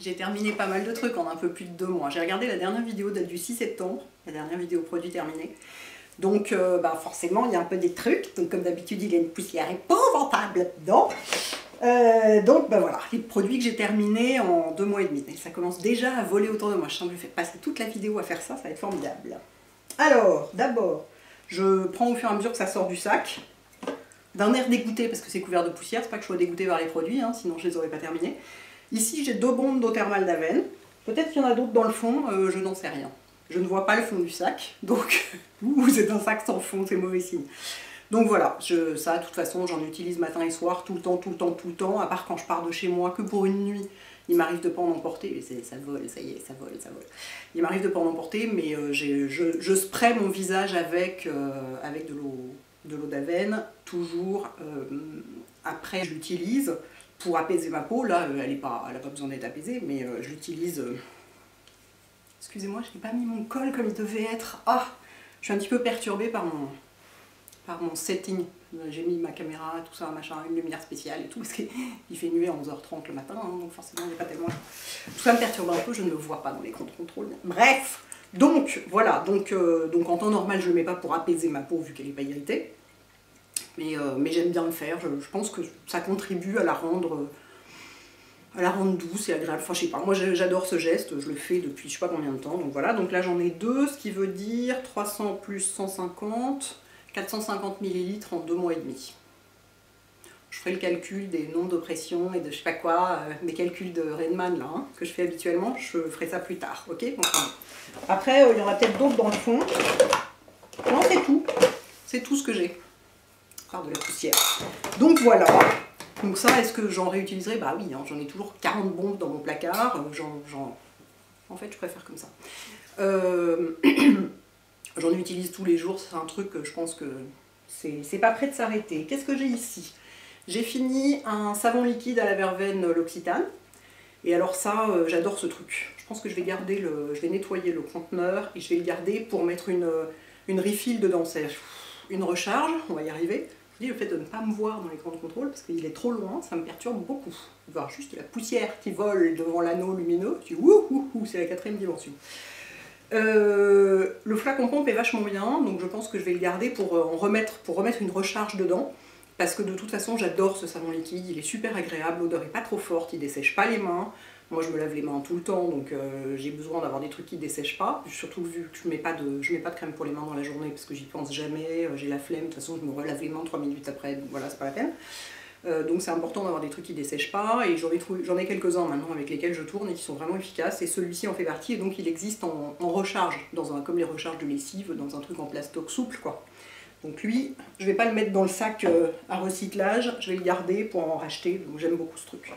j'ai terminé pas mal de trucs en un peu plus de 2 mois. J'ai regardé la dernière vidéo date du 6 septembre, la dernière vidéo produit terminée. Donc forcément il y a un peu des trucs, donc comme d'habitude il y a une poussière épouvantable dedans. Donc voilà, les produits que j'ai terminés en 2 mois et demi. Et ça commence déjà à voler autour de moi. Je sens que je vais passer toute la vidéo à faire ça, ça va être formidable. Alors, d'abord, je prends au fur et à mesure que ça sort du sac, d'un air dégoûté parce que c'est couvert de poussière, c'est pas que je sois dégoûtée par les produits, hein, sinon je les aurais pas terminés. Ici j'ai 2 bombes d'eau thermale d'Aven. Peut-être qu'il y en a d'autres dans le fond, je n'en sais rien. Je ne vois pas le fond du sac, donc c'est un sac sans fond, c'est mauvais signe. Donc voilà, ça de toute façon j'en utilise matin et soir, tout le temps, à part quand je pars de chez moi, que pour une nuit. Il m'arrive de pas en emporter, ça vole, ça y est, ça vole. Il m'arrive de pas en emporter, mais je spray mon visage avec de l'eau d'Aven, toujours. Après je l'utilise pour apaiser ma peau, là elle n'a pas besoin d'être apaisée, mais je l'utilise... Excusez-moi, je n'ai pas mis mon col comme il devait être. Ah, je suis un petit peu perturbée par mon setting. J'ai mis ma caméra, tout ça, machin, une lumière spéciale et tout, parce qu'il fait nuit à 11h30 le matin, hein, donc forcément il n'y a pas tellement... Tout ça me perturbe un peu, je ne le vois pas dans l'écran de contrôle. Bref, donc voilà, donc en temps normal je ne le mets pas pour apaiser ma peau vu qu'elle n'est pas irritée. Mais j'aime bien le faire, je pense que ça contribue à la rendre douce et agréable. Enfin je sais pas, moi j'adore ce geste, je le fais depuis je sais pas combien de temps, donc voilà. Donc là j'en ai 2, ce qui veut dire 300 plus 150... 450 ml en 2 mois et demi. Je ferai le calcul des nombres de pression et de je sais pas quoi, mes calculs de Redman là, hein, que je fais habituellement, je ferai ça plus tard, ok? Enfin, après, il y en aura peut-être d'autres dans le fond. Non, c'est tout ce que j'ai. Part de la poussière. Donc voilà. Donc ça, est-ce que j'en réutiliserai? Bah oui, hein, j'en ai toujours 40 bombes dans mon placard. En fait, je préfère comme ça. J'en utilise tous les jours, c'est un truc que je pense que c'est pas prêt de s'arrêter. Qu'est-ce que j'ai ici? J'ai fini un savon liquide à la verveine L'Occitane. Et alors ça, j'adore ce truc. Je pense que je vais garder je vais nettoyer le conteneur et je vais le garder pour mettre une refill dedans. C'est une recharge, on va y arriver. Je dis le fait de ne pas me voir dans l'écran de contrôle parce qu'il est trop loin, ça me perturbe beaucoup. Voir juste la poussière qui vole devant l'anneau lumineux, tu dis ouh, c'est la 4e dimension. Le flacon pompe est vachement bien, donc je pense que je vais le garder pour remettre une recharge dedans, parce que de toute façon j'adore ce savon liquide, il est super agréable, l'odeur est pas trop forte, il dessèche pas les mains. Moi je me lave les mains tout le temps, donc j'ai besoin d'avoir des trucs qui dessèchent pas, surtout vu que je mets pas de crème pour les mains dans la journée, parce que j'y pense jamais, j'ai la flemme, de toute façon je me relave les mains 3 minutes après, donc voilà, c'est pas la peine. Donc c'est important d'avoir des trucs qui dessèchent pas, et j'en ai quelques-uns maintenant avec lesquels je tourne et qui sont vraiment efficaces, et celui-ci en fait partie, et donc il existe en recharge, comme les recharges de lessive, dans un truc en plastoc souple quoi. Donc lui, je vais pas le mettre dans le sac à recyclage, je vais le garder pour en racheter, donc j'aime beaucoup ce truc.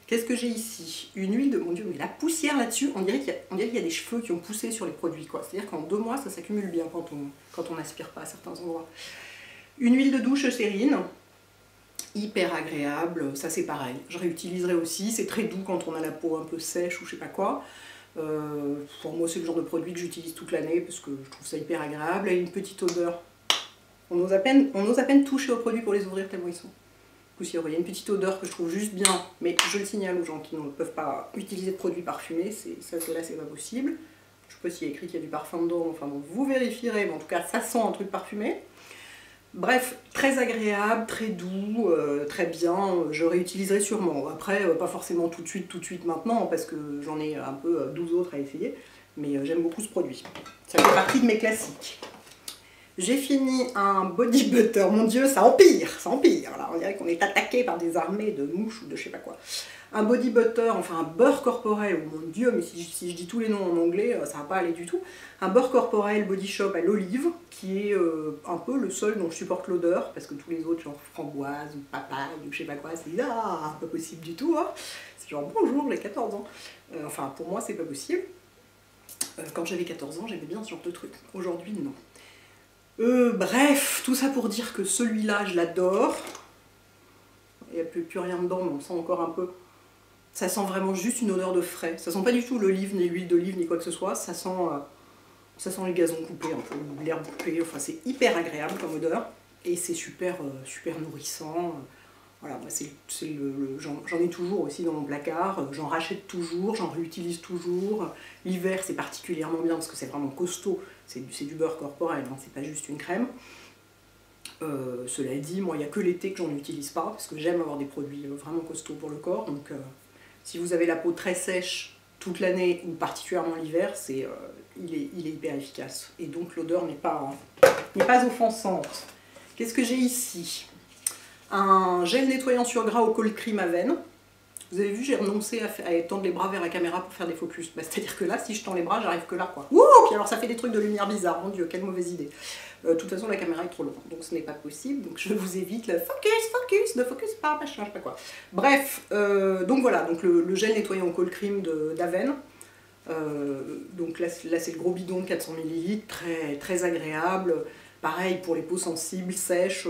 Qu'est-ce que j'ai ici? Une huile de... Mon dieu, mais la poussière là-dessus, on dirait qu'il y a des cheveux qui ont poussé sur les produits quoi, c'est-à-dire qu'en 2 mois ça s'accumule bien quand on n'aspire pas à certains endroits. Une huile de douche Cérine. Hyper agréable, ça c'est pareil, je réutiliserai aussi, c'est très doux quand on a la peau un peu sèche ou je sais pas quoi. Pour moi c'est le genre de produit que j'utilise toute l'année parce que je trouve ça hyper agréable, et une petite odeur. On ose à peine toucher aux produits pour les ouvrir tellement ils sont poussiéreux. Il y a une petite odeur que je trouve juste bien, mais je le signale aux gens qui ne peuvent pas utiliser de produits parfumés, ça là c'est pas possible. Je sais pas s'il y a écrit qu'il y a du parfum dedans, enfin bon, vous vérifierez, mais en tout cas ça sent un truc parfumé. Bref, très agréable, très doux, très bien, je réutiliserai sûrement. Après, pas forcément tout de suite maintenant, parce que j'en ai un peu 12 autres à essayer, mais j'aime beaucoup ce produit. Ça fait partie de mes classiques. J'ai fini un body butter, mon dieu, ça empire, là, on dirait qu'on est attaqué par des armées de mouches ou de je sais pas quoi. Un body butter, enfin un beurre corporel, oh mon dieu, mais si je dis tous les noms en anglais, ça va pas aller du tout. Un beurre corporel Body Shop à l'olive, qui est un peu le seul dont je supporte l'odeur, parce que tous les autres, genre framboise ou papaye ou je sais pas quoi, c'est pas possible du tout, hein. C'est genre bonjour, j'ai 14 ans. Enfin, pour moi, c'est pas possible. Quand j'avais 14 ans, j'aimais bien ce genre de truc. Aujourd'hui, non. Bref, tout ça pour dire que celui-là, je l'adore. Il n'y a plus rien dedans, mais on sent encore un peu. Ça sent vraiment juste une odeur de frais. Ça sent pas du tout l'olive, ni l'huile d'olive, ni quoi que ce soit. Ça sent les gazons coupés, un peu l'herbe coupée. Enfin, c'est hyper agréable comme odeur. Et c'est super nourrissant. Voilà, j'en ai toujours aussi dans mon placard, j'en rachète toujours, j'en réutilise toujours. L'hiver, c'est particulièrement bien parce que c'est vraiment costaud, c'est du beurre corporel, hein, c'est pas juste une crème. Cela dit, moi, il n'y a que l'été que j'en utilise pas, parce que j'aime avoir des produits vraiment costauds pour le corps. Donc, si vous avez la peau très sèche toute l'année, ou particulièrement l'hiver, il est hyper efficace. Et donc, l'odeur n'est pas offensante. Qu'est-ce que j'ai ici? Un gel nettoyant sur gras au cold cream Aven. Vous avez vu, j'ai renoncé à tendre les bras vers la caméra pour faire des focus. Bah, c'est-à-dire que là, si je tends les bras, j'arrive que là, quoi. Ouh, puis alors ça fait des trucs de lumière bizarre, mon Dieu, quelle mauvaise idée. De toute façon, la caméra est trop loin, donc ce n'est pas possible. Donc je vous évite le focus, ne focus pas, machin, je sais pas quoi. Bref, donc voilà, donc le gel nettoyant au cold cream d'Aven. Donc là c'est le gros bidon de 400 ml, très agréable. Pareil pour les peaux sensibles, sèches.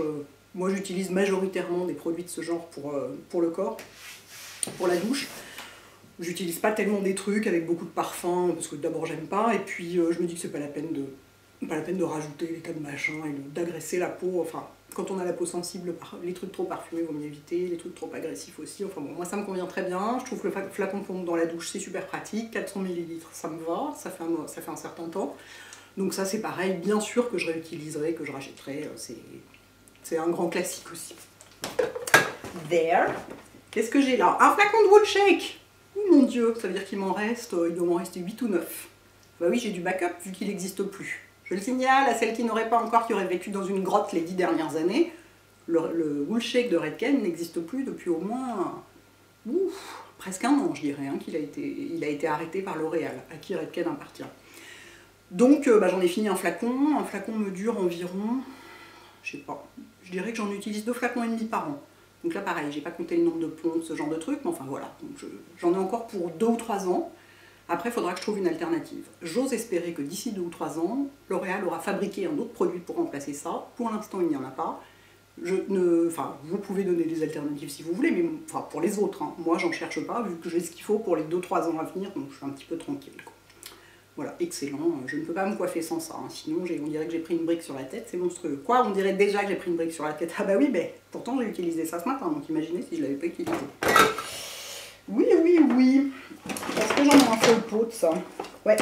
Moi j'utilise majoritairement des produits de ce genre pour le corps, pour la douche. J'utilise pas tellement des trucs avec beaucoup de parfum, parce que d'abord j'aime pas, et puis je me dis que c'est pas la peine de rajouter des tas de machins et d'agresser la peau. Enfin, quand on a la peau sensible, les trucs trop parfumés vaut mieux éviter, les trucs trop agressifs aussi. Enfin bon, moi ça me convient très bien. Je trouve que le flacon de pompe dans la douche c'est super pratique, 400 ml ça me va, ça fait un certain temps. Donc ça c'est pareil, bien sûr que je réutiliserai, que je rachèterai, c'est un grand classique aussi. There. Qu'est-ce que j'ai là? Un flacon de Wool Shake. Oh mon Dieu, ça veut dire qu'il m'en reste, il doit m'en rester 8 ou 9. Bah oui, j'ai du backup vu qu'il n'existe plus. Je le signale à celles qui n'auraient pas encore, qui auraient vécu dans une grotte les 10 dernières années, le Wool Shake de Redken n'existe plus depuis au moins presque un an, je dirais, hein, il a été arrêté par L'Oréal, à qui Redken appartient. Donc bah, j'en ai fini un flacon me dure environ, je sais pas, je dirais que j'en utilise 2 flacons et demi par an. Donc là pareil, j'ai pas compté le nombre de pompes, ce genre de trucs, mais enfin voilà, j'en ai encore pour 2 ou 3 ans. Après, il faudra que je trouve une alternative. J'ose espérer que d'ici 2 ou 3 ans, L'Oréal aura fabriqué un autre produit pour remplacer ça. Pour l'instant, il n'y en a pas. Vous pouvez donner des alternatives si vous voulez, mais enfin, pour les autres, hein. Moi, j'en cherche pas, vu que j'ai ce qu'il faut pour les 2-3 ans à venir, donc je suis un petit peu tranquille, quoi. Voilà, excellent. Je ne peux pas me coiffer sans ça, hein. Sinon on dirait que j'ai pris une brique sur la tête, c'est monstrueux. Quoi? On dirait déjà que j'ai pris une brique sur la tête? Ah bah oui, mais pourtant j'ai utilisé ça ce matin, donc imaginez si je l'avais pas utilisé. Oui. Est-ce que j'en ai un seul pot de ça? Ouais.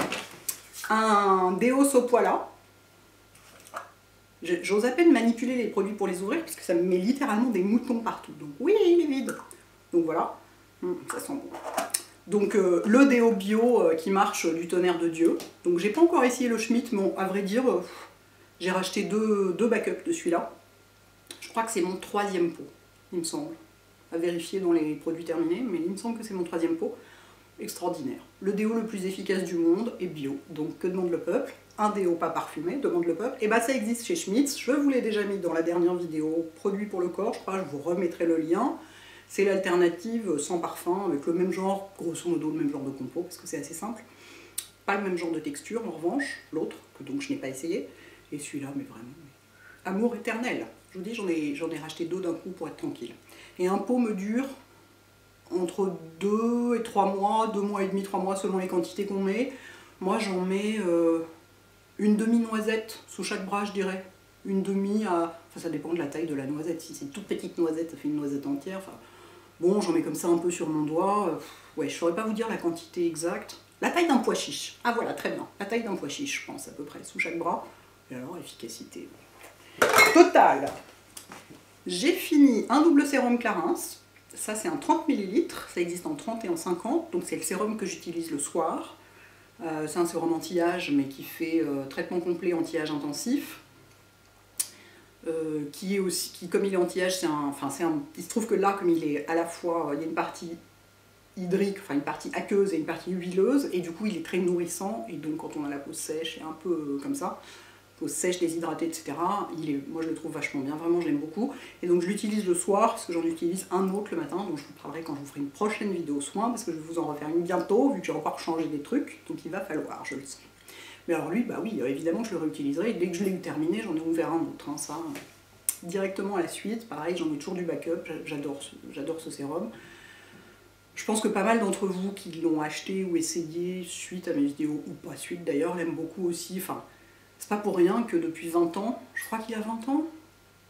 Un déo Sopoila. J'ose à peine manipuler les produits pour les ouvrir, parce que ça me met littéralement des moutons partout. Donc oui, il est vide. Donc voilà. Ça sent bon. Donc le déo bio qui marche du tonnerre de Dieu. Donc j'ai pas encore essayé le Schmitt, mais à vrai dire, j'ai racheté deux backups de celui-là. Je crois que c'est mon 3e pot, il me semble. À vérifier dans les produits terminés, mais il me semble que c'est mon 3e pot. Extraordinaire. Le déo le plus efficace du monde est bio. Donc que demande le peuple? Un déo pas parfumé, demande le peuple. Et bah ça existe chez Schmitt. Je vous l'ai déjà mis dans la dernière vidéo, produit pour le corps, je crois, je vous remettrai le lien. C'est l'alternative sans parfum, avec le même genre, grosso modo le même genre de compo, parce que c'est assez simple. Pas le même genre de texture, en revanche, l'autre, que donc je n'ai pas essayé. Et celui-là, mais vraiment, amour éternel. Je vous dis, j'en ai racheté 2 d'un coup pour être tranquille. Et un pot me dure entre 2 et 3 mois, 2 mois et demi, 3 mois, selon les quantités qu'on met. Moi, j'en mets une demi-noisette sous chaque bras, je dirais. Une demi à... Enfin, ça dépend de la taille de la noisette. Si c'est une toute petite noisette, ça fait une noisette entière. Enfin, bon, j'en mets comme ça un peu sur mon doigt. Ouais, je ne saurais pas vous dire la quantité exacte. La taille d'un pois chiche. Ah voilà, très bien. La taille d'un pois chiche, je pense, à peu près, sous chaque bras. Et alors, efficacité totale. J'ai fini un double sérum Clarins. Ça, c'est un 30 ml. Ça existe en 30 et en 50. Donc, c'est le sérum que j'utilise le soir. C'est un sérum anti-âge, mais qui fait traitement complet anti-âge intensif. Qui, comme il est anti-âge, il se trouve que là, comme il est à la fois, il y a une partie hydrique, enfin une partie aqueuse et une partie huileuse, et du coup il est très nourrissant, et donc quand on a la peau sèche et un peu comme ça, peau sèche, déshydratée, etc., moi je le trouve vachement bien, vraiment je l'aime beaucoup, et donc je l'utilise le soir, parce que j'en utilise un autre le matin, donc je vous parlerai quand je vous ferai une prochaine vidéo soin, parce que je vais vous en refaire une bientôt, vu que j'ai encore changé des trucs, donc il va falloir, je le sens. Mais alors lui, bah oui, évidemment je le réutiliserai, et dès que je l'ai eu terminé, j'en ai ouvert un autre, hein, ça, directement à la suite, pareil, j'en ai toujours du backup, j'adore ce sérum. Je pense que pas mal d'entre vous qui l'ont acheté ou essayé suite à mes vidéos, ou pas suite d'ailleurs, l'aiment beaucoup aussi, enfin, c'est pas pour rien que depuis 20 ans, je crois qu'il a 20 ans,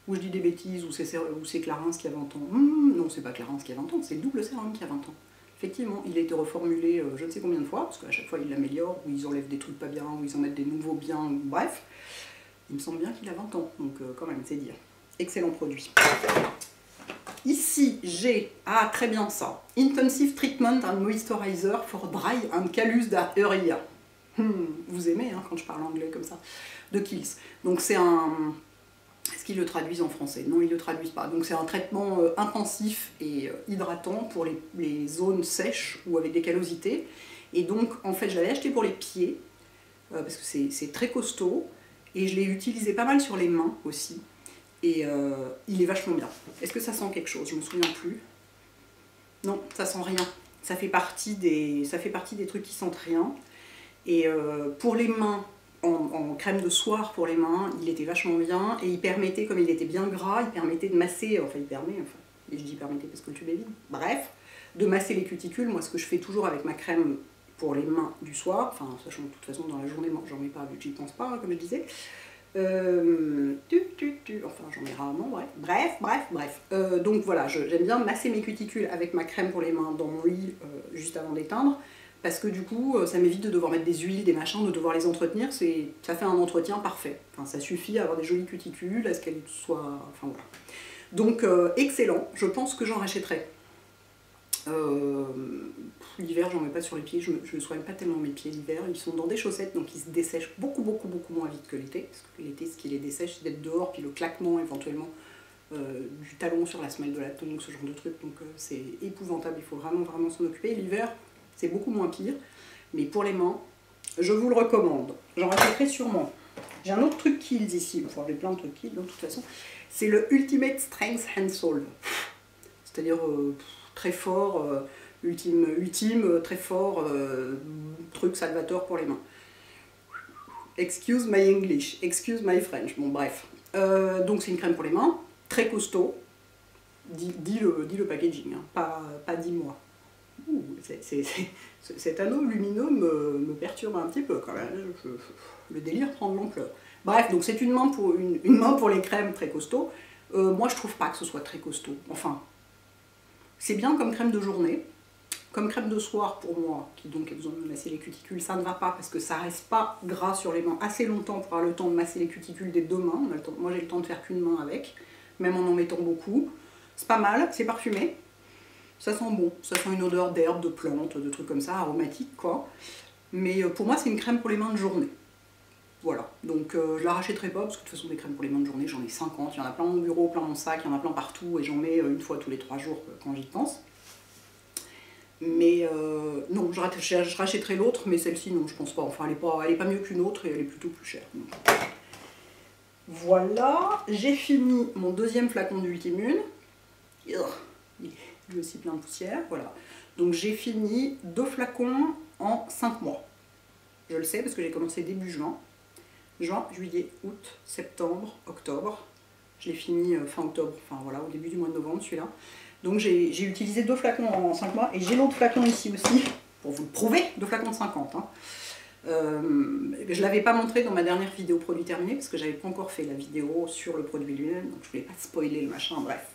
Ou je dis des bêtises, ou c'est Clarins qui a 20 ans. Non, c'est pas Clarins qui a 20 ans, c'est le double sérum qui a 20 ans. Effectivement, il a été reformulé je ne sais combien de fois, parce qu'à chaque fois ils l'améliorent, ou ils enlèvent des trucs pas bien, ou ils en mettent des nouveaux bien, bref. Il me semble bien qu'il a 20 ans, donc quand même, c'est dire. Excellent produit. Ici, j'ai, très bien ça, Intensive Treatment and Moisturizer for Dry and Callus Area. Vous aimez hein, quand je parle anglais comme ça, de Kiehl's. Donc c'est un... Est-ce qu'ils le traduisent en français? Non, ils ne le traduisent pas. Donc c'est un traitement intensif et hydratant pour les zones sèches ou avec des callosités. Et donc, en fait, je l'avais acheté pour les pieds, parce que c'est très costaud. Et je l'ai utilisé pas mal sur les mains aussi. Et il est vachement bien. Est-ce que ça sent quelque chose? Je me souviens plus. Non, ça sent rien. Ça fait partie des trucs qui sentent rien. Et pour les mains, en crème de soir pour les mains, il était vachement bien. Et il permettait, comme il était bien gras, il permettait de masser, et je dis permettait parce que le tube est vide, bref, de masser les cuticules. Moi, ce que je fais toujours avec ma crème pour les mains du soir, enfin, sachant que de toute façon, dans la journée, j'en mets pas vu que j'y pense pas, hein, comme je disais. Enfin, j'en mets rarement, bref. Donc voilà, j'aime bien masser mes cuticules avec ma crème pour les mains dans mon lit juste avant d'éteindre, parce que du coup, ça m'évite de devoir mettre des huiles, des machins, de devoir les entretenir, ça fait un entretien parfait. Enfin, ça suffit à avoir des jolies cuticules, à ce qu'elles soient... Enfin voilà. Donc, excellent, je pense que j'en rachèterai. L'hiver, j'en mets pas sur les pieds, je ne soigne pas tellement mes pieds l'hiver, ils sont dans des chaussettes donc ils se dessèchent beaucoup moins vite que l'été, parce que l'été ce qui les dessèche c'est d'être dehors, puis le claquement éventuellement du talon sur la semelle de la tongue, ce genre de truc, donc c'est épouvantable, il faut vraiment s'en occuper. L'hiver c'est beaucoup moins pire, mais pour les mains, je vous le recommande, j'en rachèterai sûrement. J'ai un autre truc Kiehl's ici, enfin j'ai plein de trucs Kiehl's de toute façon, c'est le Ultimate Strength Hand Solve, c'est-à-dire très fort, ultime, très fort, truc salvateur pour les mains. Excuse my English, excuse my French, bon bref. Donc c'est une crème pour les mains, très costaud, dis le packaging, hein, pas dis-moi. Cet anneau lumineux me perturbe un petit peu quand même, le délire prend de l'ampleur. Bref, donc c'est une main pour les crèmes très costaud. Moi je trouve pas que ce soit très costaud, enfin... C'est bien comme crème de journée, comme crème de soir pour moi, qui donc a besoin de masser les cuticules, ça ne va pas parce que ça reste pas gras sur les mains assez longtemps pour avoir le temps de masser les cuticules des deux mains. Moi j'ai le temps de faire qu'une main avec, même en mettant beaucoup. C'est pas mal, c'est parfumé, ça sent bon, ça sent une odeur d'herbe, de plantes, de trucs comme ça, aromatique quoi. Mais pour moi c'est une crème pour les mains de journée. Voilà, donc je la rachèterai pas parce que de toute façon des crèmes pour les mains de journée j'en ai 50, il y en a plein dans mon bureau, plein dans mon sac, il y en a plein partout et j'en mets une fois tous les 3 jours quand j'y pense. Mais non, je rachèterai l'autre, mais celle-ci non, je pense pas, enfin elle est pas mieux qu'une autre et elle est plutôt plus chère. Donc. Voilà, j'ai fini mon deuxième flacon d'Ultimune, il est lui aussi plein de poussière, voilà. Donc j'ai fini 2 flacons en 5 mois, je le sais parce que j'ai commencé début juin. Juin, juillet, août, septembre, octobre. Je l'ai fini fin octobre, enfin voilà, au début du mois de novembre celui-là. Donc j'ai utilisé 2 flacons en 5 mois et j'ai l'autre flacon ici aussi, pour vous le prouver, 2 flacons de 50. Hein. Je ne l'avais pas montré dans ma dernière vidéo produit terminé parce que j'avais pas encore fait la vidéo sur le produit lui-même, donc je voulais pas spoiler le machin, bref.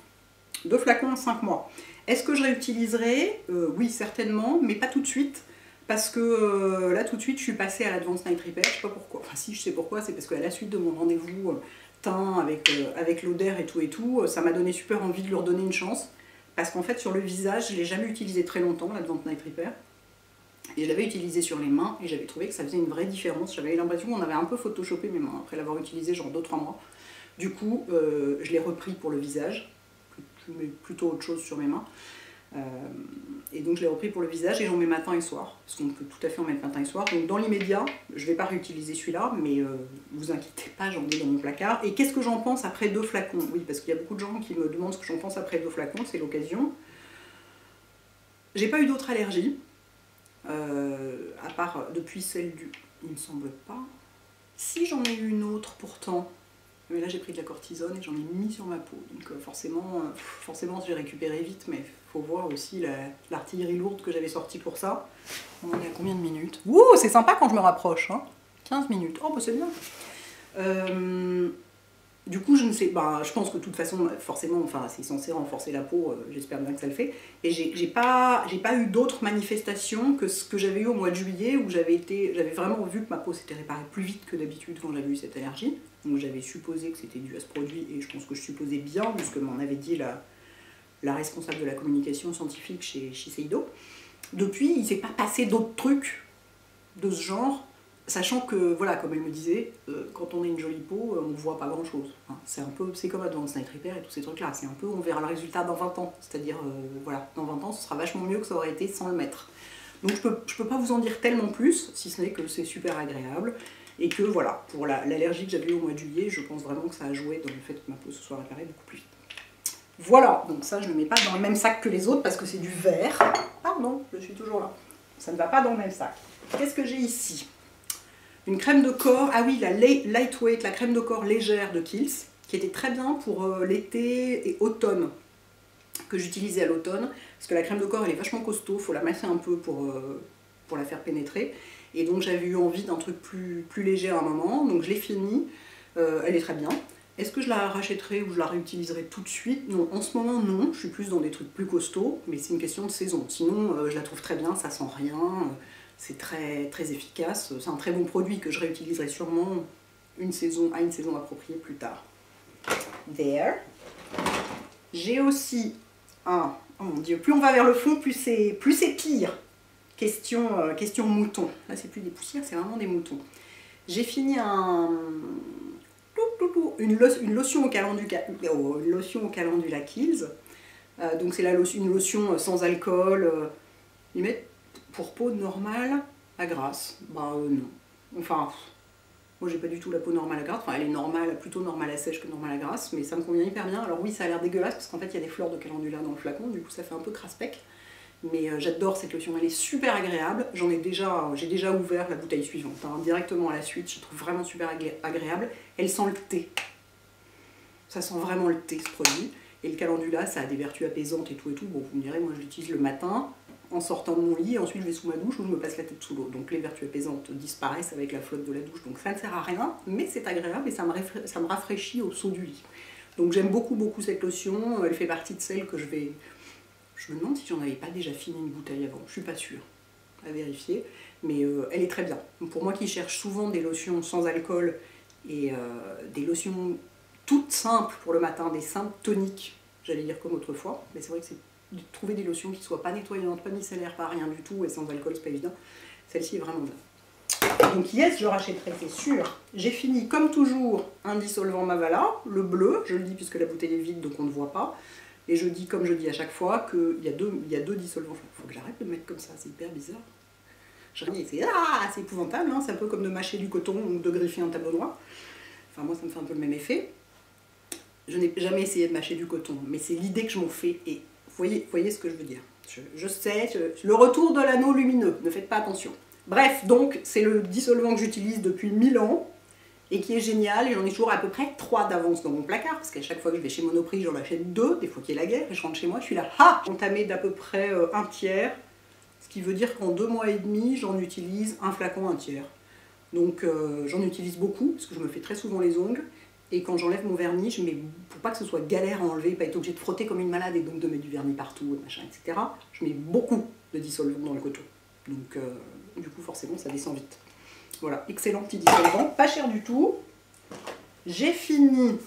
2 flacons en 5 mois. Est-ce que je réutiliserai? Oui, certainement, mais pas tout de suite. Parce que là tout de suite je suis passée à l'Advanced Night Repair, je sais pas pourquoi, enfin si je sais pourquoi, c'est parce qu'à la suite de mon rendez-vous teint avec l'Oder et tout, ça m'a donné super envie de lui redonner une chance. Parce qu'en fait sur le visage, je l'ai jamais utilisé très longtemps, l'Advanced Night Repair. Et je l'avais utilisé sur les mains et j'avais trouvé que ça faisait une vraie différence. J'avais l'impression qu'on avait un peu photoshopé mes mains après l'avoir utilisé genre 2-3 mois. Du coup, je l'ai repris pour le visage, mais plutôt autre chose sur mes mains. Et donc je l'ai repris pour le visage et j'en mets matin et soir, parce qu'on peut tout à fait en mettre matin et soir. Donc dans l'immédiat, je ne vais pas réutiliser celui-là, mais vous inquiétez pas, j'en ai dans mon placard. Et qu'est-ce que j'en pense après 2 flacons? Oui, parce qu'il y a beaucoup de gens qui me demandent ce que j'en pense après 2 flacons, c'est l'occasion. J'ai pas eu d'autres allergies, à part depuis celle du... il me semble pas. Si j'en ai eu une autre pourtant, mais là j'ai pris de la cortisone et j'en ai mis sur ma peau, donc forcément j'ai récupéré vite, mais faut voir aussi l'artillerie lourde que j'avais sortie pour ça. On en est à combien de minutes? Ouh, c'est sympa quand je me rapproche, hein. 15 minutes, oh bah c'est bien. Du coup, je ne sais pas, je pense que de toute façon, forcément, enfin, c'est censé renforcer la peau, j'espère bien que ça le fait. Et j'ai pas eu d'autres manifestations que ce que j'avais eu au mois de juillet, où j'avais vraiment vu que ma peau s'était réparée plus vite que d'habitude quand j'avais eu cette allergie. Donc j'avais supposé que c'était dû à ce produit, et je pense que je supposais bien, puisque m'en avait dit la responsable de la communication scientifique chez Shiseido. Depuis, il ne s'est pas passé d'autres trucs de ce genre. Sachant que, voilà, comme elle me disait, quand on a une jolie peau, on ne voit pas grand-chose. Hein. C'est comme Advanced Night Repair et tous ces trucs-là. C'est un peu, on verra le résultat dans 20 ans. C'est-à-dire, voilà, dans 20 ans, ce sera vachement mieux que ça aurait été sans le mettre. Donc je peux pas vous en dire tellement plus, si ce n'est que c'est super agréable. Et que, voilà, pour l'allergie que j'avais eu au mois de juillet, je pense vraiment que ça a joué dans le fait que ma peau se soit réparée beaucoup plus vite. Voilà, donc ça, je ne le mets pas dans le même sac que les autres parce que c'est du vert. Pardon, je suis toujours là. Ça ne va pas dans le même sac. Qu'est-ce que j'ai ici ? Une crème de corps, ah oui, la Lightweight, la crème de corps légère de Kiehl's, qui était très bien pour l'été et automne, que j'utilisais à l'automne, parce que la crème de corps, elle est vachement costaud, il faut la masser un peu pour la faire pénétrer, et donc j'avais eu envie d'un truc plus léger à un moment, donc je l'ai fini, elle est très bien. Est-ce que je la rachèterai ou je la réutiliserai tout de suite? Non, en ce moment non, je suis plus dans des trucs plus costauds, mais c'est une question de saison. Sinon, je la trouve très bien, ça sent rien. C'est très efficace, c'est un très bon produit que je réutiliserai sûrement à une saison appropriée plus tard. There. J'ai aussi un... Oh mon dieu, plus on va vers le fond, plus c'est pire. Question mouton. Là, c'est plus des poussières, c'est vraiment des moutons. J'ai fini une lotion au calendula Kiehl's. Donc c'est une lotion sans alcool. Ils mettent pour peau normale à grasse. Bah non. Enfin, moi j'ai pas du tout la peau normale à grasse. Enfin, elle est plutôt normale à sèche que normale à grasse, mais ça me convient hyper bien. Alors oui, ça a l'air dégueulasse parce qu'en fait il y a des fleurs de calendula dans le flacon, du coup ça fait un peu crasse-pec. Mais j'adore cette lotion, elle est super agréable. J'ai déjà ouvert la bouteille suivante, hein, directement à la suite. Je trouve vraiment super agréable. Elle sent le thé. Ça sent vraiment le thé ce produit. Et le calendula, ça a des vertus apaisantes et tout. Bon, vous me direz, moi je l'utilise le matin, en sortant de mon lit, et ensuite je vais sous ma douche où je me passe la tête sous l'eau. Donc les vertus apaisantes disparaissent avec la flotte de la douche, donc ça ne sert à rien, mais c'est agréable et ça me rafraîchit au saut du lit. Donc j'aime beaucoup cette lotion, elle fait partie de celles que je vais... Je me demande si j'en avais pas déjà fini une bouteille avant, je suis pas sûre, à vérifier, mais elle est très bien. Pour moi qui cherche souvent des lotions sans alcool et des lotions toutes simples pour le matin, des simples toniques, j'allais dire comme autrefois, mais c'est vrai que c'est de trouver des lotions qui ne soient pas nettoyantes, pas micellaires, pas rien du tout, et sans alcool, c'est pas évident. Celle-ci est vraiment bien. Donc yes, je rachèterai, c'est sûr. J'ai fini, comme toujours, un dissolvant Mavala, le bleu, je le dis puisque la bouteille est vide, donc on ne voit pas. Et je dis, comme je dis à chaque fois, qu'il y a deux dissolvants. Il faut que j'arrête de me mettre comme ça, c'est hyper bizarre. C'est épouvantable, hein, c'est un peu comme de mâcher du coton ou de griffer un tableau noir. Enfin, moi, ça me fait un peu le même effet. Je n'ai jamais essayé de mâcher du coton, mais c'est l'idée que je m'en fais, et voyez ce que je veux dire. Je sais, le retour de l'anneau lumineux, ne faites pas attention. Bref, donc, c'est le dissolvant que j'utilise depuis 1000 ans, et qui est génial, et j'en ai toujours à peu près 3 d'avance dans mon placard, parce qu'à chaque fois que je vais chez Monoprix, j'en achète 2, des fois qu'il y a la guerre, et je rentre chez moi, je suis là, entamé d'à peu près un tiers, ce qui veut dire qu'en 2 mois et demi, j'en utilise un flacon, un tiers. Donc j'en utilise beaucoup, parce que je me fais très souvent les ongles, et quand j'enlève mon vernis, pour pas que ce soit galère à enlever, pas être obligé de frotter comme une malade et donc de mettre du vernis partout, machin, etc., je mets beaucoup de dissolvant dans le coton. Donc du coup, forcément, ça descend vite. Voilà, excellent petit dissolvant, pas cher du tout. J'ai fini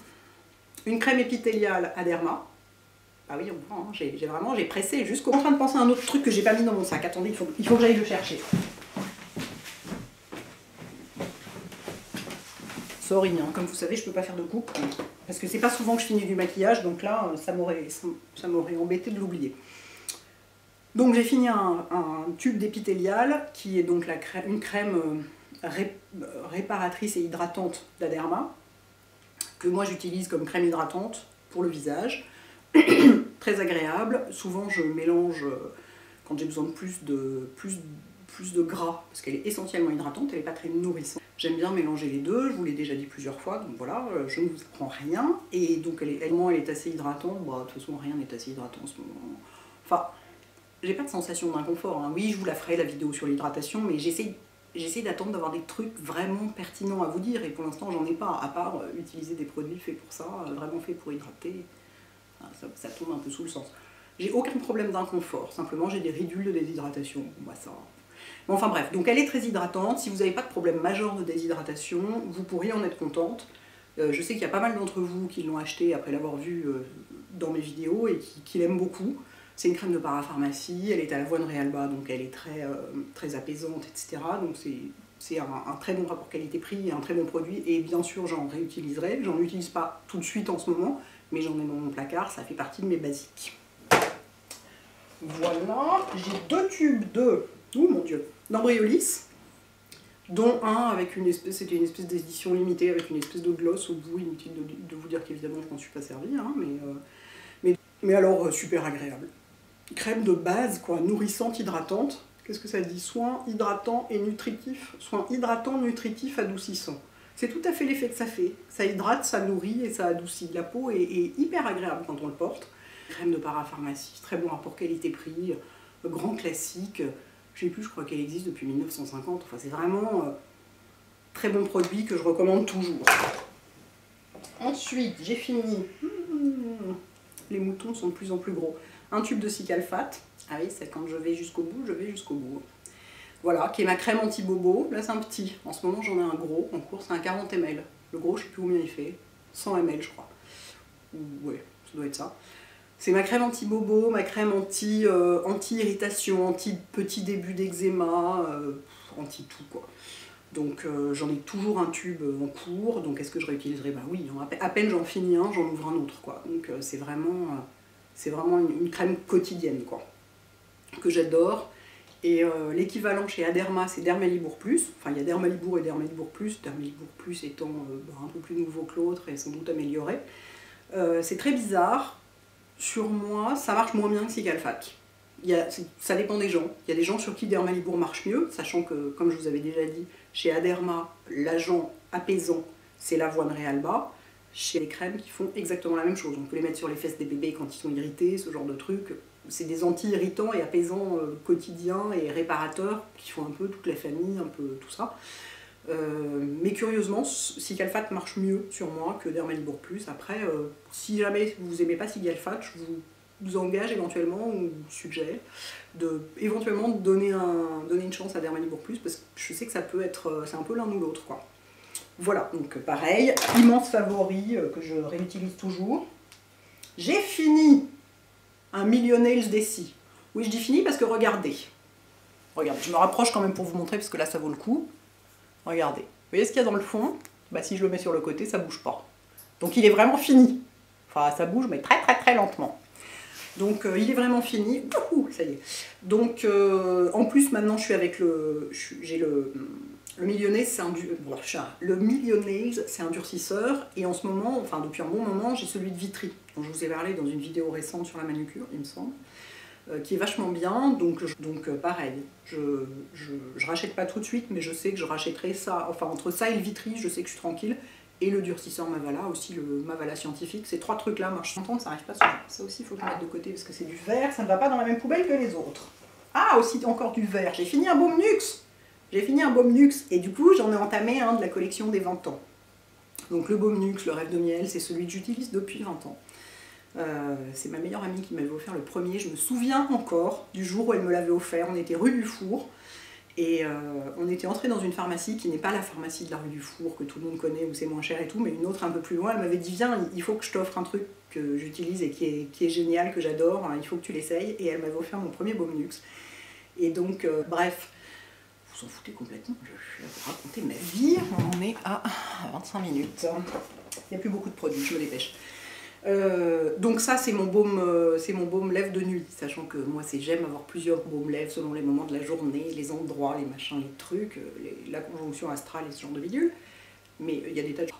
une crème épithéliale à Derma. Ah oui, on prend, hein. J'ai pressé jusqu'au... Je suis en train de penser à un autre truc que j'ai pas mis dans mon sac. Attendez, il faut que j'aille le chercher. Sorry, hein. Comme vous savez, je peux pas faire de coupe. Parce que c'est pas souvent que je finis du maquillage, donc là, ça m'aurait embêté de l'oublier. Donc j'ai fini un tube d'épithélial, qui est donc une crème réparatrice et hydratante d'Aderma, que moi j'utilise comme crème hydratante pour le visage. Très agréable. Souvent je mélange quand j'ai besoin de plus de gras, parce qu'elle est essentiellement hydratante, elle n'est pas très nourrissante. J'aime bien mélanger les deux, je vous l'ai déjà dit plusieurs fois, donc voilà, je ne vous apprends rien. Et donc elle est assez hydratante, bah, de toute façon rien n'est assez hydratant en ce moment. Enfin, j'ai pas de sensation d'inconfort, hein. Oui, je vous la ferai la vidéo sur l'hydratation, mais j'essaye j'essaie d'attendre d'avoir des trucs vraiment pertinents à vous dire, et pour l'instant j'en ai pas, à part utiliser des produits faits pour ça, vraiment faits pour hydrater. Ça tombe un peu sous le sens. J'ai aucun problème d'inconfort, simplement j'ai des ridules de déshydratation, moi ça... Bon, enfin bref, donc elle est très hydratante. Si vous n'avez pas de problème majeur de déshydratation, vous pourriez en être contente. Je sais qu'il y a pas mal d'entre vous qui l'ont acheté après l'avoir vu dans mes vidéos et qui l'aiment beaucoup. C'est une crème de parapharmacie, elle est à l'avoine Realba, donc elle est très apaisante, etc. Donc c'est un très bon rapport qualité-prix et un très bon produit. Et bien sûr, j'en réutiliserai. J'en utilise pas tout de suite en ce moment, mais j'en ai dans mon placard, ça fait partie de mes basiques. Voilà, j'ai 2 tubes de... Oh mon dieu, d'Embryolis, dont un avec une espèce, c'était une espèce d'édition limitée avec une espèce de gloss au bout. Inutile de vous dire qu'évidemment je m'en suis pas servi, hein, mais alors super agréable. Crème de base, quoi, nourrissante, hydratante. Qu'est-ce que ça dit? Soin hydratant et nutritif. Soin hydratant, nutritif, adoucissant. C'est tout à fait l'effet que ça fait. Ça hydrate, ça nourrit et ça adoucit. La peau est hyper agréable quand on le porte. Crème de parapharmacie, très bon rapport qualité-prix, grand classique. Je sais plus, je crois qu'elle existe depuis 1950. Enfin, c'est vraiment très bon produit que je recommande toujours. Ensuite, j'ai fini. Les moutons sont de plus en plus gros. Un tube de Cicalfate. Ah oui, c'est quand je vais jusqu'au bout, je vais jusqu'au bout. Voilà, qui est ma crème anti-bobo. Là, c'est un petit. En ce moment, j'en ai un gros. En cours, c'est un 40 ml. Le gros, je sais plus combien il fait. 100 ml, je crois. Ouais, ça doit être ça. C'est ma crème anti-bobo, ma crème anti-irritation, anti-petit début d'eczéma, anti-tout, quoi. Donc j'en ai toujours un tube en cours, donc est-ce que je réutiliserai? Bah oui, à peine j'en finis un, j'en ouvre un autre, quoi. Donc c'est vraiment une crème quotidienne, quoi, que j'adore. Et l'équivalent chez Aderma, c'est Dermalibour Plus. Enfin, il y a Dermalibour et Dermalibour Plus. Dermalibour Plus étant un peu plus nouveau que l'autre et sans doute amélioré. C'est très bizarre. Sur moi, ça marche moins bien que Cicalfate. Ça dépend des gens. Il y a des gens sur qui Dermalibour marche mieux, sachant que, comme je vous avais déjà dit, chez Aderma, l'agent apaisant, c'est l'avoine Realba. Chez les crèmes qui font exactement la même chose. On peut les mettre sur les fesses des bébés quand ils sont irrités, ce genre de trucs. C'est des anti-irritants et apaisants quotidiens et réparateurs qui font un peu toute la famille, un peu tout ça. Mais curieusement, Cicalfate marche mieux sur moi que Dermalibour Plus. Après, si jamais vous n'aimez pas Cicalfate, je vous engage éventuellement, ou vous suggère, éventuellement de donner une chance à Dermalibour Plus, parce que je sais que ça peut être, c'est un peu l'un ou l'autre, quoi. Voilà, donc pareil, immense favori que je réutilise toujours. J'ai fini un Millionaires d'Essie. Oui, je dis fini parce que regardez. Regardez, je me rapproche quand même pour vous montrer, parce que là ça vaut le coup. Regardez, vous voyez ce qu'il y a dans le fond? Bah, si je le mets sur le côté, ça bouge pas. Donc il est vraiment fini. Enfin, ça bouge, mais très lentement. Donc il est vraiment fini. Ouh, ça y est. Donc en plus, maintenant, je suis avec j'ai le Millionaires, le Millionaires, c'est un durcisseur. Et en ce moment, enfin depuis un bon moment, j'ai celui de Vitry, dont je vous ai parlé dans une vidéo récente sur la manucure, il me semble. Qui est vachement bien, donc pareil, je rachète pas tout de suite, mais je sais que je rachèterai ça, enfin entre ça et le Vitry, je sais que je suis tranquille, et le durcisseur Mavala, aussi le Mavala scientifique, ces 3 trucs là marchent longtemps, ça n'arrive pas souvent. Ça aussi il faut que je le mette de côté parce que c'est du verre, ça ne va pas dans la même poubelle que les autres. Ah, aussi encore du verre, j'ai fini un baume Nuxe. J'ai fini un baume Nuxe, et du coup j'en ai entamé un de la collection des 20 ans. Donc le baume Nuxe, le rêve de miel, c'est celui que j'utilise depuis 20 ans. C'est ma meilleure amie qui m'avait offert le premier. Je me souviens encore du jour où elle me l'avait offert. On était rue du Four et on était entré dans une pharmacie qui n'est pas la pharmacie de la rue du Four que tout le monde connaît, où c'est moins cher et tout, mais une autre un peu plus loin. Elle m'avait dit viens, il faut que je t'offre un truc que j'utilise et qui est génial, que j'adore, il faut que tu l'essayes. Et elle m'avait offert mon premier baume Nuxe. Et donc bref, vous en foutez complètement, je vais vous raconter ma vie. On en est à 25 minutes. Il n'y a plus beaucoup de produits, je me dépêche. Donc ça c'est mon baume lèvres de nuit, sachant que moi j'aime avoir plusieurs baumes lèvres selon les moments de la journée, les endroits, les machins, les trucs, la conjonction astrale et ce genre de bidule, mais il y a des tas de choses.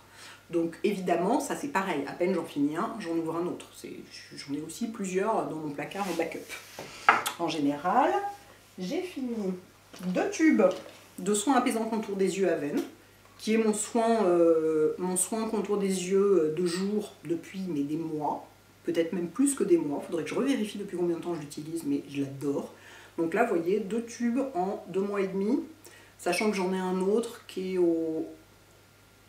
Donc évidemment ça c'est pareil, à peine j'en finis un, j'en ouvre un autre, j'en ai aussi plusieurs dans mon placard en backup. En général, j'ai fini 2 tubes de soins apaisants contour des yeux Aven, qui est mon soin contour des yeux de jour depuis des mois, peut-être même plus que des mois, il faudrait que je revérifie depuis combien de temps je l'utilise, mais je l'adore. Donc là, vous voyez, 2 tubes en 2 mois et demi, Sachant que j'en ai un autre qui est au...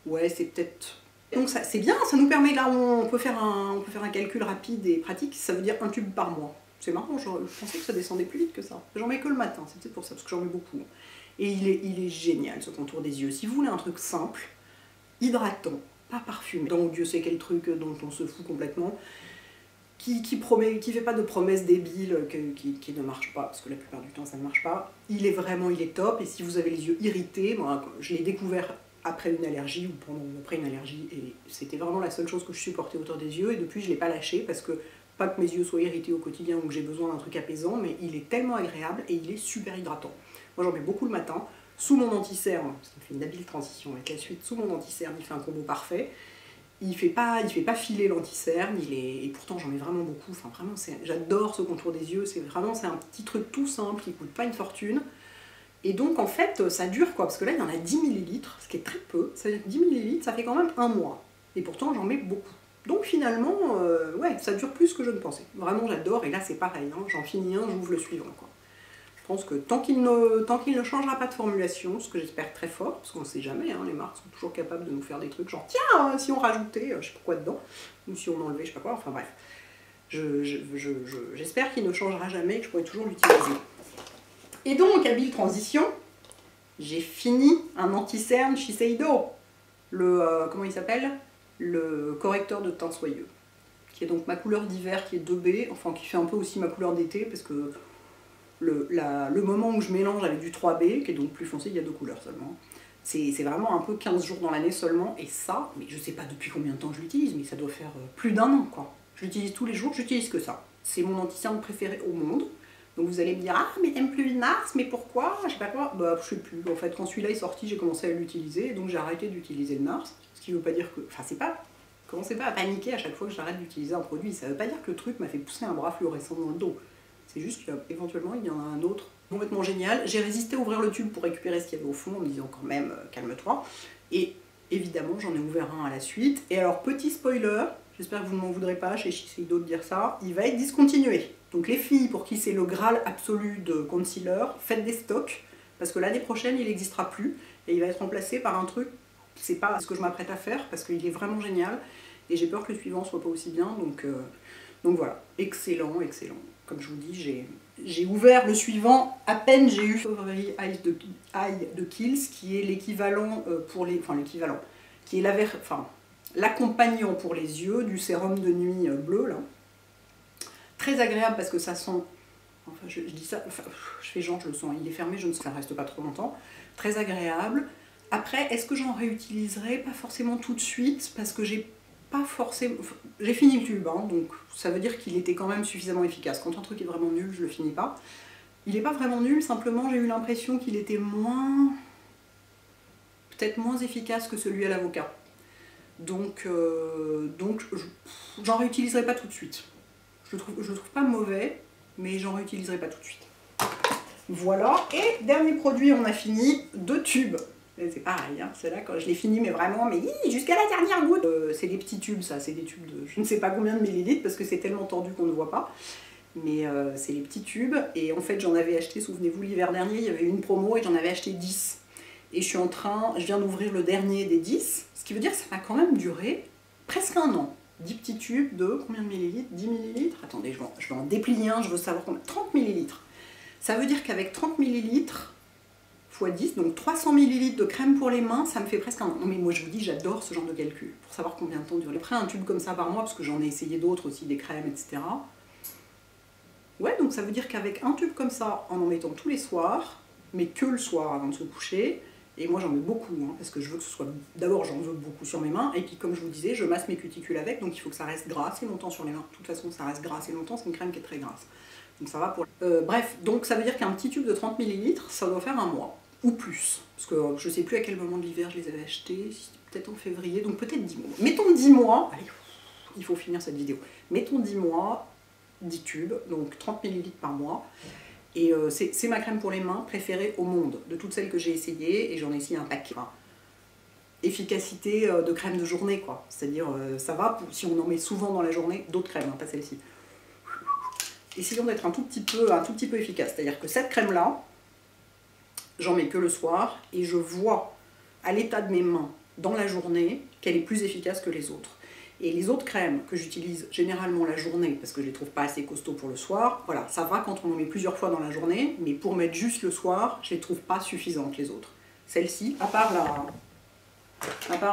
Ouais, c'est peut-être... Donc c'est bien, ça nous permet, là, on peut faire un calcul rapide et pratique, ça veut dire un tube par mois. C'est marrant, je pensais que ça descendait plus vite que ça. J'en mets que le matin, c'est peut-être pour ça, parce que j'en mets beaucoup. Et il est génial, ce contour des yeux. Si vous voulez un truc simple, hydratant, pas parfumé, donc Dieu sait quel truc dont on se fout complètement, qui fait pas de promesses débiles qui ne marchent pas, parce que la plupart du temps ça ne marche pas. Il est top, et si vous avez les yeux irrités, moi je l'ai découvert après une allergie, ou pendant ou après une allergie, et c'était vraiment la seule chose que je supportais autour des yeux, et depuis je l'ai pas lâché, parce que, pas que mes yeux soient irrités au quotidien, ou que j'ai besoin d'un truc apaisant, mais il est tellement agréable, et il est super hydratant. Moi j'en mets beaucoup le matin, sous mon anti-cerne, ça me fait une habile transition avec la suite, sous mon anti-cerne, il fait un combo parfait. Il fait pas filer l'anti-cerne, et pourtant j'en mets vraiment beaucoup, enfin vraiment j'adore ce contour des yeux, c'est un petit truc tout simple qui coûte pas une fortune. Et donc en fait ça dure quoi, parce que là il y en a 10 ml, ce qui est très peu, ça veut dire que 10 ml ça fait quand même un mois, et pourtant j'en mets beaucoup. Donc finalement, ouais, ça dure plus que je ne pensais. Vraiment j'adore, et là c'est pareil, hein, j'en finis un, j'ouvre le suivant quoi. Je pense que tant qu'il ne changera pas de formulation, ce que j'espère très fort, parce qu'on ne sait jamais, hein, les marques sont toujours capables de nous faire des trucs genre tiens, si on rajoutait, je sais pas quoi dedans, ou si on enlevait, je sais pas quoi, enfin bref. J'espère qu'il ne changera jamais et que je pourrai toujours l'utiliser. Et donc, habile transition, j'ai fini un anti-cerne Shiseido, comment il s'appelle? Le correcteur de teint soyeux, qui est donc ma couleur d'hiver, qui est 2B, enfin qui fait un peu aussi ma couleur d'été, parce que le moment où je mélange avec du 3B, qui est donc plus foncé, il y a 2 couleurs seulement. C'est vraiment un peu 15 jours dans l'année seulement, et ça, mais je sais pas depuis combien de temps je l'utilise, mais ça doit faire plus d'1 an quoi. Je l'utilise tous les jours, j'utilise que ça. C'est mon anti-cerne préféré au monde. Donc vous allez me dire, ah mais t'aimes plus une Nars, mais pourquoi? Je sais pas quoi, bah je sais plus. En fait quand celui-là est sorti, j'ai commencé à l'utiliser, donc j'ai arrêté d'utiliser le Nars, ce qui veut pas dire que... Enfin c'est pas... Commencez pas à paniquer à chaque fois que j'arrête d'utiliser un produit, ça veut pas dire que le truc m'a fait pousser un bras fluorescent dans le dos. C'est juste qu'éventuellement il y en a un autre complètement génial. J'ai résisté à ouvrir le tube pour récupérer ce qu'il y avait au fond en me disant quand même calme-toi. Et évidemment j'en ai ouvert un à la suite. Et alors petit spoiler, j'espère que vous ne m'en voudrez pas chez Shiseido de dire ça, il va être discontinué. Donc les filles pour qui c'est le Graal absolu de concealer, faites des stocks parce que l'année prochaine il n'existera plus et il va être remplacé par un truc, c'est pas ce que je m'apprête à faire parce qu'il est vraiment génial et j'ai peur que le suivant soit pas aussi bien. Donc voilà, excellent, excellent. Comme je vous dis, j'ai ouvert le suivant, à peine j'ai eu Strawberry Eye de Kiehl's, qui est l'équivalent pour les... Enfin l'équivalent, qui est l'accompagnant pour les yeux du sérum de nuit bleu, là. Très agréable parce que ça sent... Enfin je dis ça, enfin, je fais genre je le sens, il est fermé, je ne sais, ça ne reste pas trop longtemps. Très agréable. Après, est-ce que j'en réutiliserai? Pas forcément tout de suite, parce que j'ai pas forcément... J'ai fini le tube, hein, donc ça veut dire qu'il était quand même suffisamment efficace. Quand un truc est vraiment nul, je le finis pas. Il n'est pas vraiment nul, simplement j'ai eu l'impression qu'il était peut-être moins efficace que celui à l'avocat. Donc j'en réutiliserai pas tout de suite. Je le trouve pas mauvais, mais j'en réutiliserai pas tout de suite. Voilà, et dernier produit, on a fini 2 tubes. C'est pareil, hein, c'est là quand je l'ai fini, mais vraiment, mais jusqu'à la dernière goutte. C'est des petits tubes, ça, c'est des tubes de je ne sais pas combien de millilitres, parce que c'est tellement tendu qu'on ne voit pas. Mais c'est les petits tubes, et en fait j'en avais acheté, souvenez-vous, l'hiver dernier, il y avait une promo, et j'en avais acheté 10. Et je viens d'ouvrir le dernier des 10, ce qui veut dire que ça va quand même durer presque un an. 10 petits tubes de combien de millilitres? 10 millilitres? Attendez, je vais en déplier un, je veux savoir combien. 30 millilitres. Ça veut dire qu'avec 30 millilitres, x 10, donc 300 ml de crème pour les mains, ça me fait presque un an. Non mais moi je vous dis, j'adore ce genre de calcul, pour savoir combien de temps dure. Après un tube comme ça par mois, parce que j'en ai essayé d'autres aussi, des crèmes, etc. Ouais, donc ça veut dire qu'avec un tube comme ça, en mettant tous les soirs, mais que le soir avant de se coucher, et moi j'en mets beaucoup, hein, parce que je veux que ce soit... D'abord j'en veux beaucoup sur mes mains, et puis comme je vous disais, je masse mes cuticules avec, donc il faut que ça reste gras assez longtemps sur les mains. De toute façon ça reste gras assez longtemps, c'est une crème qui est très grasse. Donc ça va pour... bref, donc ça veut dire qu'un petit tube de 30 ml, ça doit faire un mois. Ou plus, parce que je sais plus à quel moment de l'hiver je les avais achetés, peut-être en février, donc peut-être 10 mois. Mettons 10 mois, allez, il faut finir cette vidéo. Mettons 10 mois, 10 tubes, donc 30 ml par mois. Et c'est ma crème pour les mains préférée au monde, de toutes celles que j'ai essayées, et j'en ai essayé un paquet. Enfin, efficacité de crème de journée, quoi. C'est-à-dire, ça va, si on en met souvent dans la journée, d'autres crèmes, hein, pas celle-ci. Essayons d'être un tout petit peu efficace, c'est-à-dire que cette crème-là, j'en mets que le soir, et je vois à l'état de mes mains dans la journée qu'elle est plus efficace que les autres. Et les autres crèmes que j'utilise généralement la journée, parce que je les trouve pas assez costauds pour le soir, voilà, ça va quand on en met plusieurs fois dans la journée, mais pour mettre juste le soir, je les trouve pas suffisantes les autres. Celle-ci, à part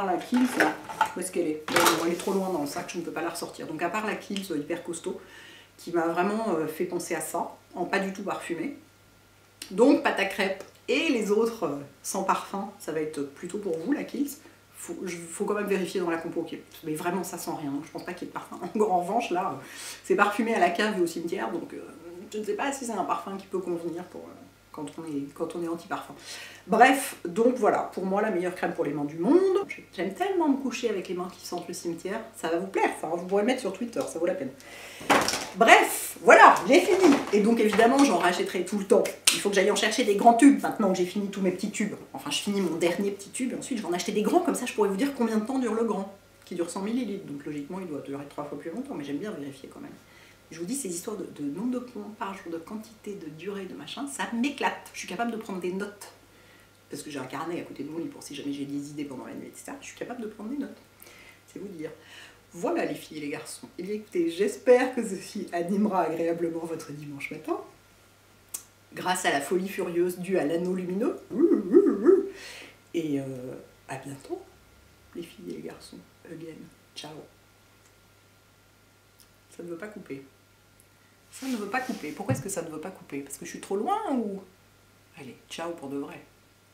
la Kiehl's, là, où est-ce qu'elle est? Bon, elle est trop loin dans le sac, je ne peux pas la ressortir. Donc à part la Kiehl's hyper costaud, qui m'a vraiment fait penser à ça, en pas du tout parfumé. Donc pâte à crêpes et les autres sans parfum, ça va être plutôt pour vous la Kiehl's. Faut quand même vérifier dans la compo, mais vraiment ça sent rien, donc je pense pas qu'il y ait de parfum. En revanche là, c'est parfumé à la cave et au cimetière, donc je ne sais pas si c'est un parfum qui peut convenir pour, quand on est anti-parfum. Bref, donc voilà, pour moi la meilleure crème pour les mains du monde. J'aime tellement me coucher avec les mains qui sentent le cimetière, ça va vous plaire, ça, vous pourrez le mettre sur Twitter, ça vaut la peine. Bref, voilà, j'ai fini. Et donc évidemment, j'en rachèterai tout le temps. Il faut que j'aille en chercher des grands tubes, maintenant que j'ai fini tous mes petits tubes. Enfin, je finis mon dernier petit tube, et ensuite je vais en acheter des grands, comme ça je pourrais vous dire combien de temps dure le grand, qui dure 100 ml. Donc logiquement, il doit durer 3 fois plus longtemps, mais j'aime bien vérifier quand même. Je vous dis, ces histoires de nombre de points par jour, de quantité, de durée, de machin, ça m'éclate. Je suis capable de prendre des notes. Parce que j'ai un carnet à côté de mon lit pour si jamais j'ai des idées pendant la nuit, etc. Je suis capable de prendre des notes. C'est vous dire. Voilà les filles et les garçons. Et bien écoutez, j'espère que ceci animera agréablement votre dimanche matin. Grâce à la folie furieuse due à l'anneau lumineux. Et à bientôt, les filles et les garçons. Again. Ciao. Ça ne veut pas couper. Ça ne veut pas couper. Pourquoi est-ce que ça ne veut pas couper? Parce que je suis trop loin ou... Allez, ciao pour de vrai.